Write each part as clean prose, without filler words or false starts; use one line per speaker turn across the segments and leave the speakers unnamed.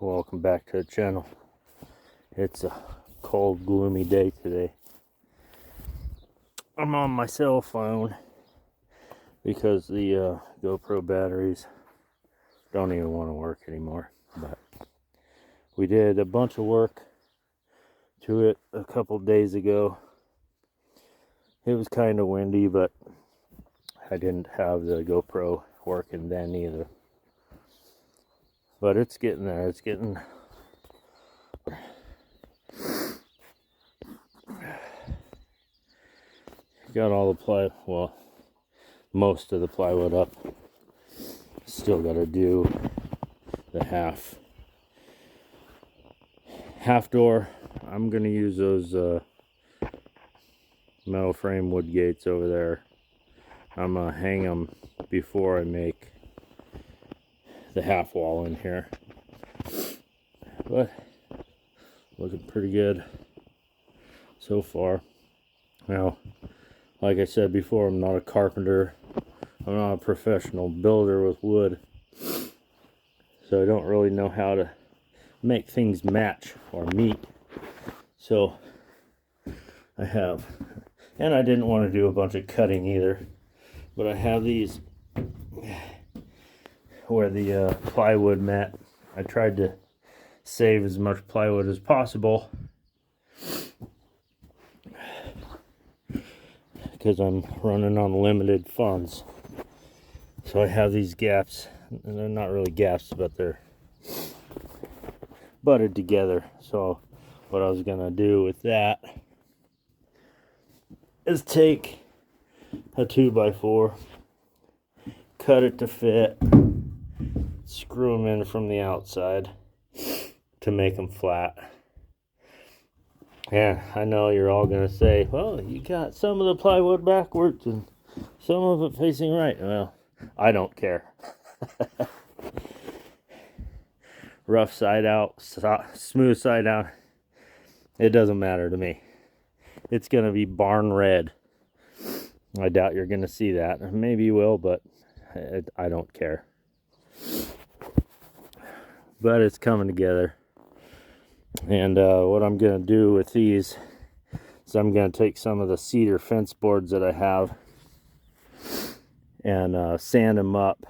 welcome back to the channel. It's a cold, gloomy day today. I'm on my cell phone because the GoPro batteries don't even want to work anymore. But we did a bunch of work to it a couple days ago. It was kind of windy, but I didn't have the GoPro working then either. But it's getting there. It's getting... Got all the most of the plywood up. Still got to do the half door. I'm going to use those metal frame wood gates over there. I'm going to hang them before I make the half wall in here. But looking pretty good so far. Now, like I said before, I'm not a carpenter. I'm not a professional builder with wood. So I don't really know how to make things match or meet. So I have, and I didn't want to do a bunch of cutting either, but I have these where the plywood mat, I tried to save as much plywood as possible because I'm running on limited funds. So I have these gaps, and they're not really gaps, but they're butted together. So what I was gonna do with that is take a 2x4, cut it to fit, screw them in from the outside to make them flat. Yeah, I know you're all gonna say, well, you got some of the plywood backwards and some of it facing right. Well, I don't care. Rough side out, smooth side out, it doesn't matter to me. It's gonna be barn red. I doubt you're gonna see that. Maybe you will, but I don't care. But it's coming together. And what I'm going to do with these is I'm going to take some of the cedar fence boards that I have and sand them up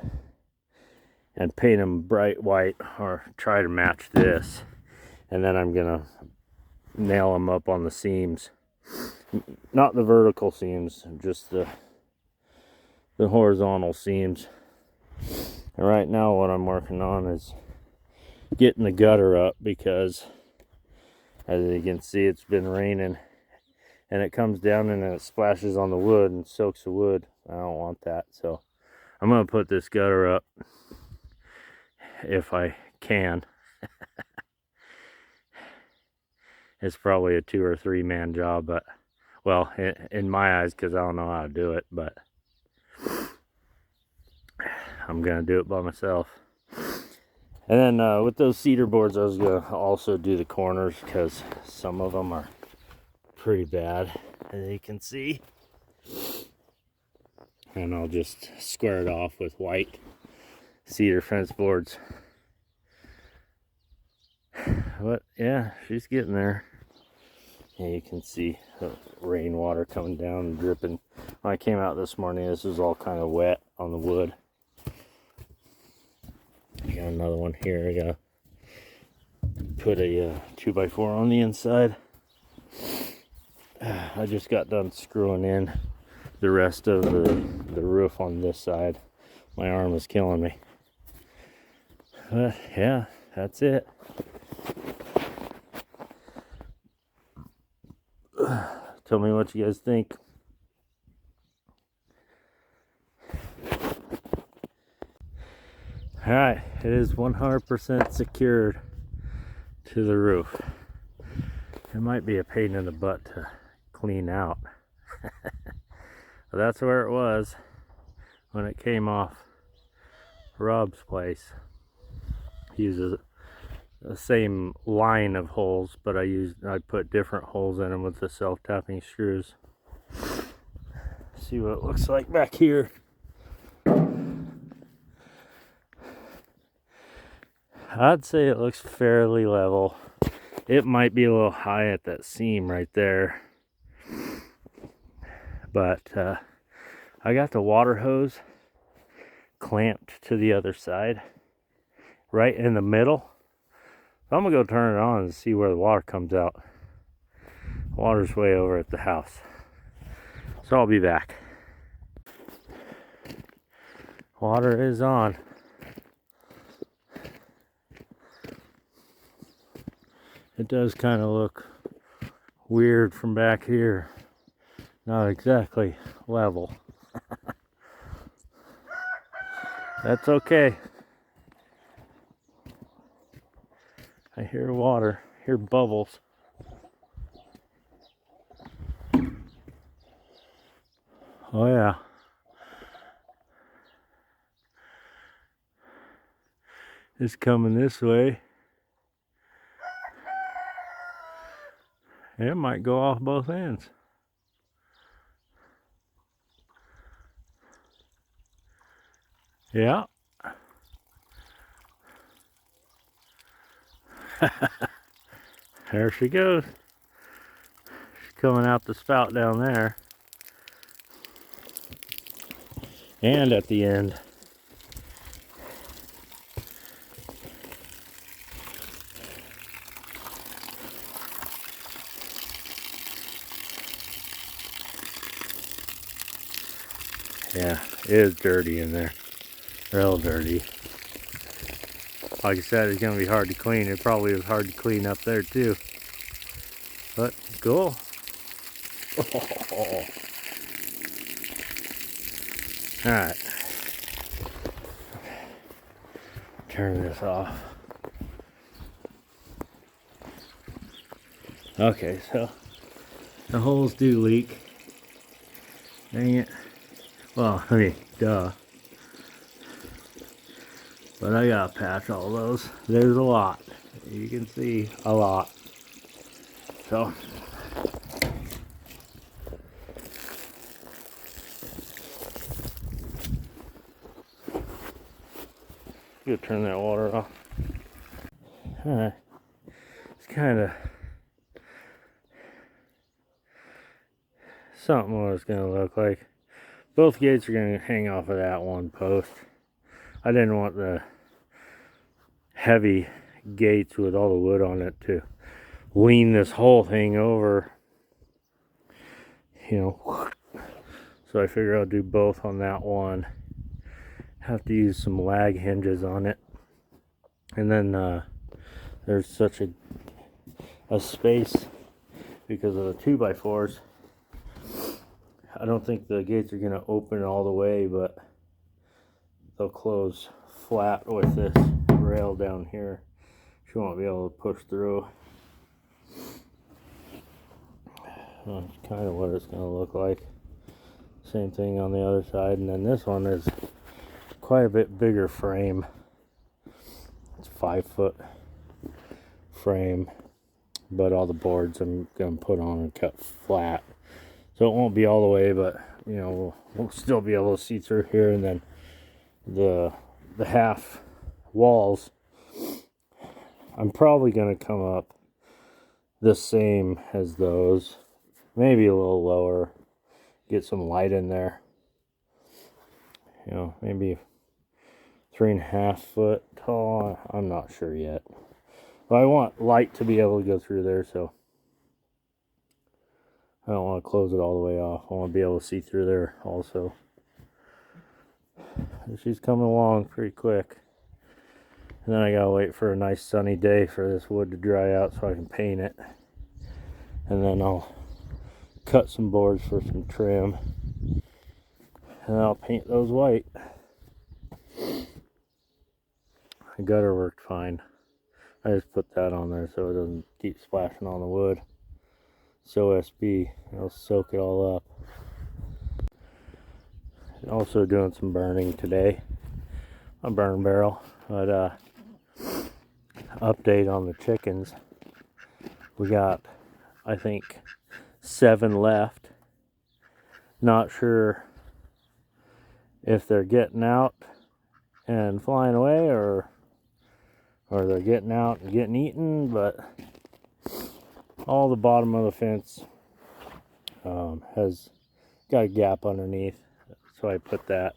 and paint them bright white, or try to match this. And then I'm going to nail them up on the seams. Not the vertical seams, just the horizontal seams. And right now what I'm working on is getting the gutter up, because as you can see, it's been raining and it comes down and it splashes on the wood and soaks the wood. I don't want that, so I'm going to put this gutter up if I can. It's probably a 2 or 3 man job, but well, in my eyes, because I don't know how to do it, but I'm going to do it by myself. And then with those cedar boards, I was going to also do the corners, because some of them are pretty bad, as you can see. And I'll just square it off with white cedar fence boards. But yeah, she's getting there. And you can see the rainwater coming down and dripping. When I came out this morning, this was all kind of wet on the wood. I got another one here. I gotta put a 2x4 on the inside. I just got done screwing in the rest of the roof on this side. My arm is killing me. But yeah, that's it. Tell me what you guys think. Alright, it is 100% secured to the roof. It might be a pain in the butt to clean out. But that's where it was when it came off Rob's place. He uses the same line of holes, but I put different holes in them with the self-tapping screws. See what it looks like back here. I'd say it looks fairly level. It might be a little high at that seam right there. But I got the water hose clamped to the other side, right in the middle. So I'm gonna go turn it on and see where the water comes out. Water's way over at the house. So I'll be back. Water is on. It does kind of look weird from back here. Not exactly level. That's okay. I hear water, hear bubbles. Oh yeah. It's coming this way. It might go off both ends. Yeah. There she goes. She's coming out the spout down there. And at the end. Yeah, it is dirty in there. Real dirty. Like I said, it's gonna be hard to clean. It probably was hard to clean up there too. But cool. Alright. Turn this off. Okay, so the holes do leak. Dang it. Well, I mean, duh. But I gotta patch all those. There's a lot. You can see a lot. So you turn that water off. Alright. It's kinda something what it's gonna look like. Both gates are gonna hang off of that one post. I didn't want the heavy gates with all the wood on it to lean this whole thing over, you know. So I figure I'll do both on that one. Have to use some lag hinges on it. And then there's such a space because of the 2x4s. I don't think the gates are gonna open all the way, but they'll close flat with this rail down here. She won't be able to push through. That's kind of what it's going to look like. Same thing on the other side, and then this one is quite a bit bigger frame. It's 5-foot frame, but all the boards I'm going to put on and cut flat, so it won't be all the way, but you know, we'll still be able to see through here. And then the half walls, I'm probably going to come up the same as those, maybe a little lower, get some light in there, you know, maybe 3.5 foot tall. I'm not sure yet, but I want light to be able to go through there, so I don't want to close it all the way off. I want to be able to see through there also. She's coming along pretty quick. And then I gotta wait for a nice sunny day for this wood to dry out so I can paint it. And then I'll cut some boards for some trim. And I'll paint those white. The gutter worked fine. I just put that on there so it doesn't keep splashing on the wood. It's OSB, it'll soak it all up. Also doing some burning today. A burn barrel. But update on the chickens. We got, I think, 7 left. Not sure if they're getting out and flying away or or they're getting out and getting eaten, but all the bottom of the fence has got a gap underneath, so I put that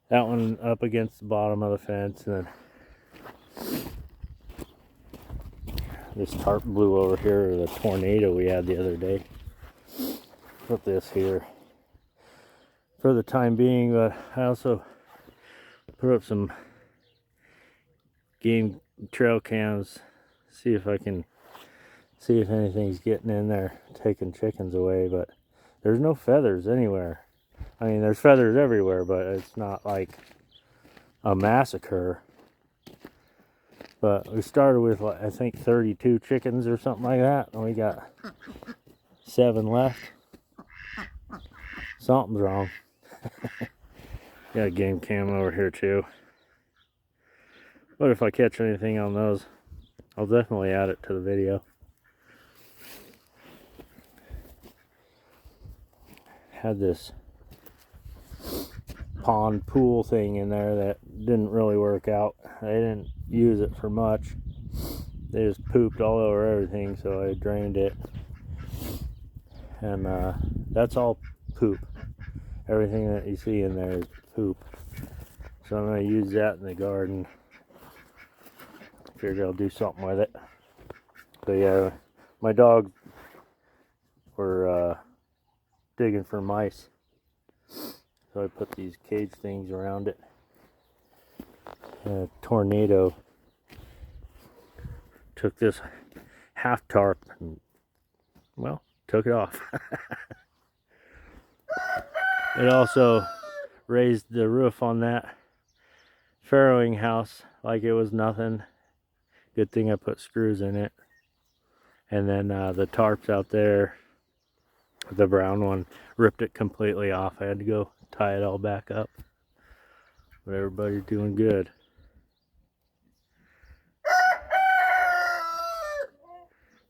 one up against the bottom of the fence, and then this tarp blew over here, the tornado we had the other day. Put this here for the time being, but I also put up some game trail cams, see if I can see if anything's getting in there taking chickens away, but there's no feathers anywhere. I mean, there's feathers everywhere, but it's not like a massacre. But we started with, I think, 32 chickens or something like that, and we got 7 left. Something's wrong. Got a game cam over here too. But if I catch anything on those, I'll definitely add it to the video. Had this pond pool thing in there that didn't really work out. I didn't use it for much. They just pooped all over everything, so I drained it. And that's all poop. Everything that you see in there is poop. So I'm going to use that in the garden. Figured I'll do something with it. But yeah, my dogs were digging for mice. So I put these cage things around it. A tornado took this half tarp and, well, took it off. It also raised the roof on that farrowing house like it was nothing. Good thing I put screws in it. And then the tarps out there, the brown one, ripped it completely off. I had to go tie it all back up. But everybody's doing good.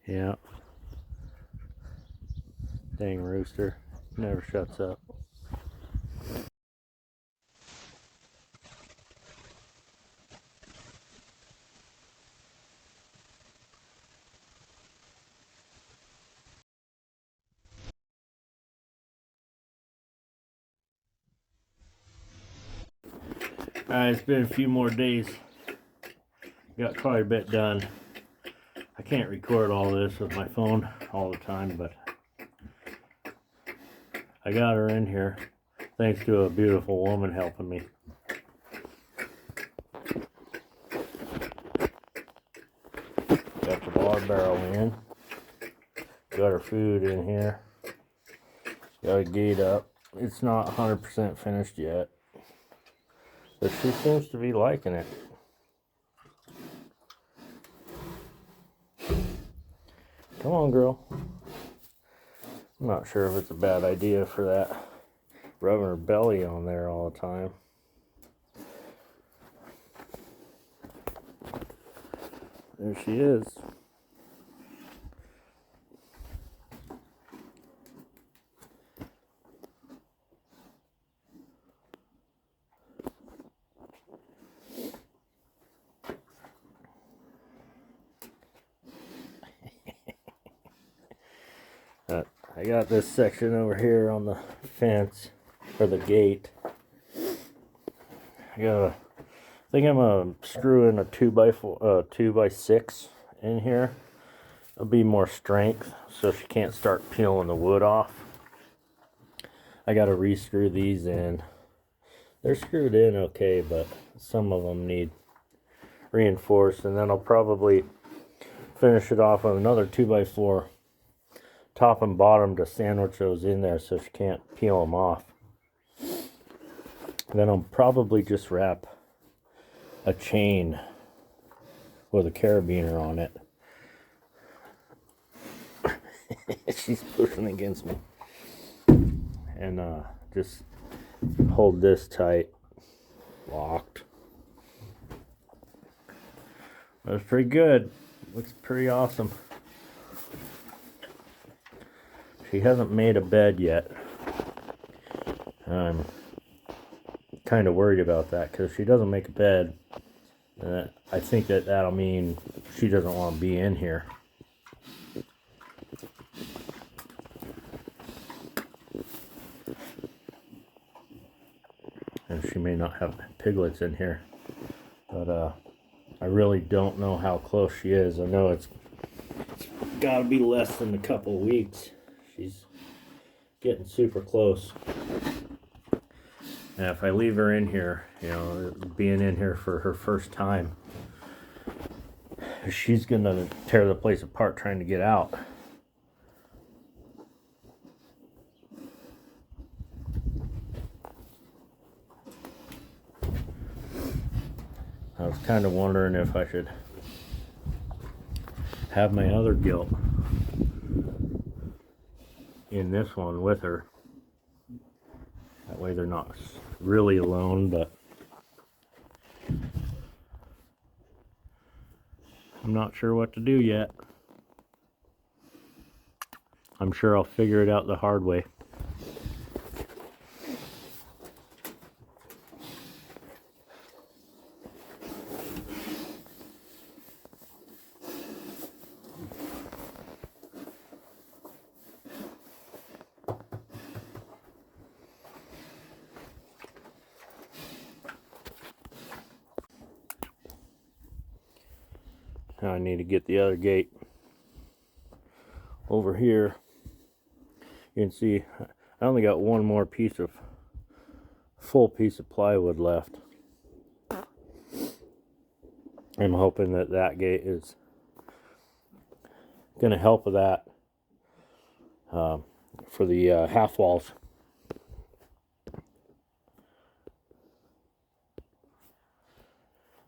Yeah. Dang rooster. Never shuts up. Alright, it's been a few more days. Got quite a bit done. I can't record all this with my phone all the time, but I got her in here thanks to a beautiful woman helping me. Got the bar barrel in. Got her food in here. Got a gate up. It's not 100% finished yet, but she seems to be liking it. Come on, girl. I'm not sure if it's a bad idea for that rubbing her belly on there all the time. There she is. I got this section over here on the fence for the gate. I think I'm gonna screw in a 2x6 in here. It'll be more strength, so she can't start peeling the wood off. I gotta re-screw these in. They're screwed in okay, but some of them need reinforced, and then I'll probably finish it off with another 2x4 top and bottom to sandwich those in there so she can't peel them off. Then I'll probably just wrap a chain with a carabiner on it. She's pushing against me. And just hold this tight, locked. That's pretty good. Looks pretty awesome. She hasn't made a bed yet. I'm kind of worried about that because if she doesn't make a bed, I think that'll mean she doesn't want to be in here. And she may not have piglets in here. But I really don't know how close she is. I know it's got to be less than a couple of weeks. She's getting super close. And if I leave her in here, you know, being in here for her first time, she's gonna tear the place apart trying to get out. I was kind of wondering if I should have my other gilt in this one with her. That way they're not really alone, but I'm not sure what to do yet. I'm sure I'll figure it out the hard way. Now I need to get the other gate over here. You can see I only got one more full piece of plywood left. I'm hoping that gate is going to help with that for the half walls.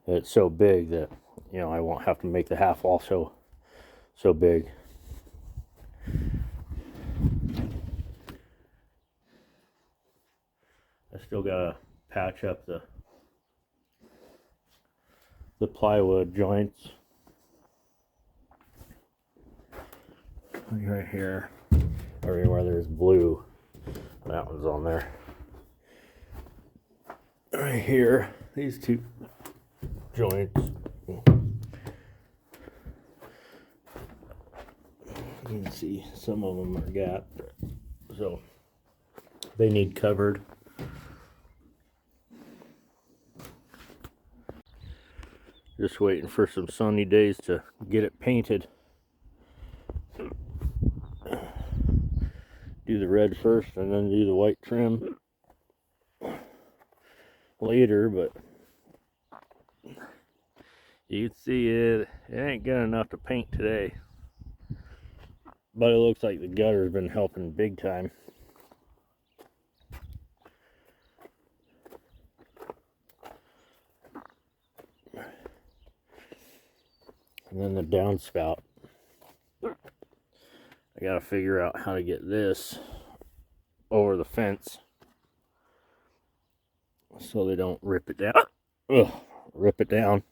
It's so big that, you know, I won't have to make the half wall so big. I still gotta patch up the plywood joints. Right here, everywhere there's blue, that one's on there. Right here, these two joints. You can see some of them are gapped, so they need covered. Just waiting for some sunny days to get it painted. Do the red first and then do the white trim later, but you can see it ain't good enough to paint today. But it looks like the gutter's been helping big time. And then the downspout. I gotta figure out how to get this over the fence so they don't rip it down. Rip it down.